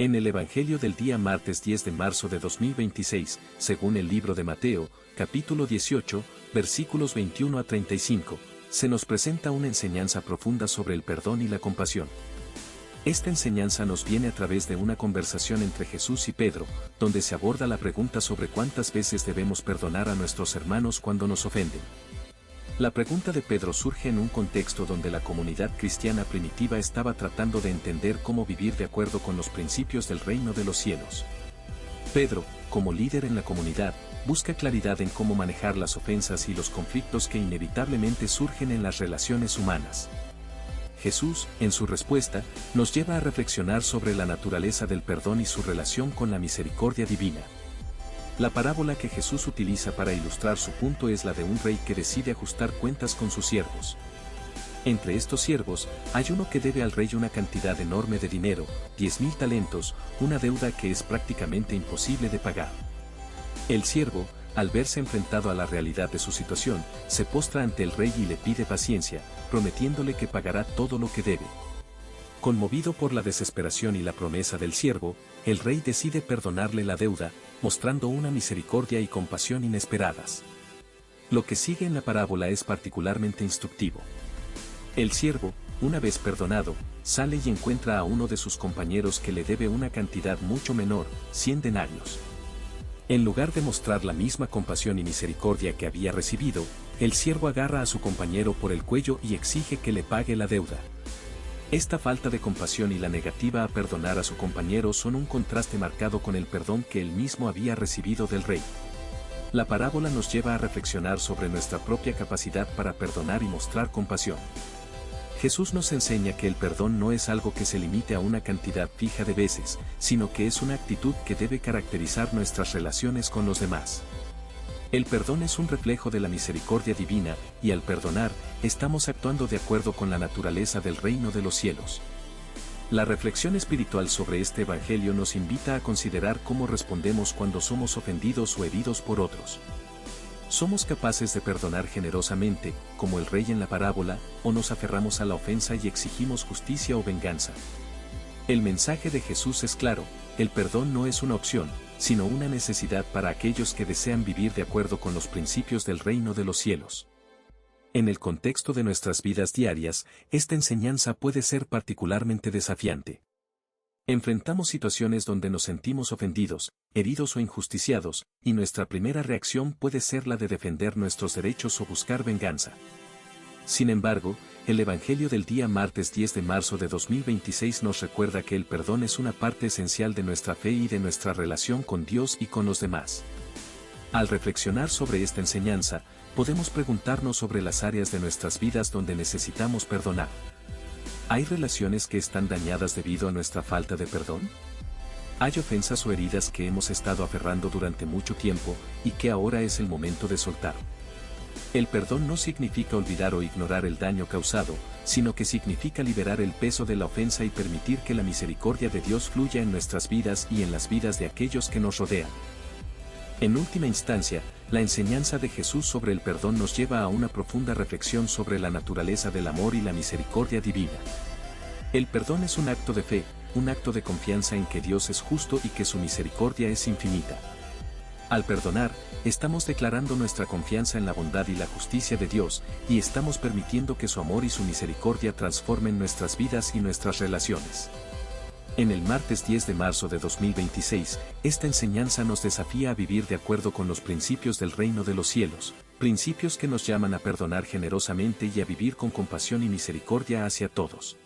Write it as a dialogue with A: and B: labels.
A: En el Evangelio del día martes 10 de marzo de 2026, según el libro de Mateo, capítulo 18, versículos 21 a 35, se nos presenta una enseñanza profunda sobre el perdón y la compasión. Esta enseñanza nos viene a través de una conversación entre Jesús y Pedro, donde se aborda la pregunta sobre cuántas veces debemos perdonar a nuestros hermanos cuando nos ofenden. La pregunta de Pedro surge en un contexto donde la comunidad cristiana primitiva estaba tratando de entender cómo vivir de acuerdo con los principios del reino de los cielos. Pedro, como líder en la comunidad, busca claridad en cómo manejar las ofensas y los conflictos que inevitablemente surgen en las relaciones humanas. Jesús, en su respuesta, nos lleva a reflexionar sobre la naturaleza del perdón y su relación con la misericordia divina. La parábola que Jesús utiliza para ilustrar su punto es la de un rey que decide ajustar cuentas con sus siervos. Entre estos siervos, hay uno que debe al rey una cantidad enorme de dinero, 10.000 talentos, una deuda que es prácticamente imposible de pagar. El siervo, al verse enfrentado a la realidad de su situación, se postra ante el rey y le pide paciencia, prometiéndole que pagará todo lo que debe. Conmovido por la desesperación y la promesa del siervo, el rey decide perdonarle la deuda, mostrando una misericordia y compasión inesperadas. Lo que sigue en la parábola es particularmente instructivo. El siervo, una vez perdonado, sale y encuentra a uno de sus compañeros que le debe una cantidad mucho menor, 100 denarios. En lugar de mostrar la misma compasión y misericordia que había recibido, el siervo agarra a su compañero por el cuello y exige que le pague la deuda. Esta falta de compasión y la negativa a perdonar a su compañero son un contraste marcado con el perdón que él mismo había recibido del rey. La parábola nos lleva a reflexionar sobre nuestra propia capacidad para perdonar y mostrar compasión. Jesús nos enseña que el perdón no es algo que se limite a una cantidad fija de veces, sino que es una actitud que debe caracterizar nuestras relaciones con los demás. El perdón es un reflejo de la misericordia divina, y al perdonar, estamos actuando de acuerdo con la naturaleza del reino de los cielos. La reflexión espiritual sobre este evangelio nos invita a considerar cómo respondemos cuando somos ofendidos o heridos por otros. ¿Somos capaces de perdonar generosamente, como el rey en la parábola, o nos aferramos a la ofensa y exigimos justicia o venganza? El mensaje de Jesús es claro: el perdón no es una opción, sino una necesidad para aquellos que desean vivir de acuerdo con los principios del reino de los cielos. En el contexto de nuestras vidas diarias, esta enseñanza puede ser particularmente desafiante. Enfrentamos situaciones donde nos sentimos ofendidos, heridos o injusticiados, y nuestra primera reacción puede ser la de defender nuestros derechos o buscar venganza. Sin embargo, el Evangelio del día martes 10 de marzo de 2026 nos recuerda que el perdón es una parte esencial de nuestra fe y de nuestra relación con Dios y con los demás. Al reflexionar sobre esta enseñanza, podemos preguntarnos sobre las áreas de nuestras vidas donde necesitamos perdonar. ¿Hay relaciones que están dañadas debido a nuestra falta de perdón? ¿Hay ofensas o heridas que hemos estado aferrando durante mucho tiempo y que ahora es el momento de soltar? El perdón no significa olvidar o ignorar el daño causado, sino que significa liberar el peso de la ofensa y permitir que la misericordia de Dios fluya en nuestras vidas y en las vidas de aquellos que nos rodean. En última instancia, la enseñanza de Jesús sobre el perdón nos lleva a una profunda reflexión sobre la naturaleza del amor y la misericordia divina. El perdón es un acto de fe, un acto de confianza en que Dios es justo y que su misericordia es infinita. Al perdonar, estamos declarando nuestra confianza en la bondad y la justicia de Dios, y estamos permitiendo que su amor y su misericordia transformen nuestras vidas y nuestras relaciones. En el martes 10 de marzo de 2026, esta enseñanza nos desafía a vivir de acuerdo con los principios del reino de los cielos, principios que nos llaman a perdonar generosamente y a vivir con compasión y misericordia hacia todos.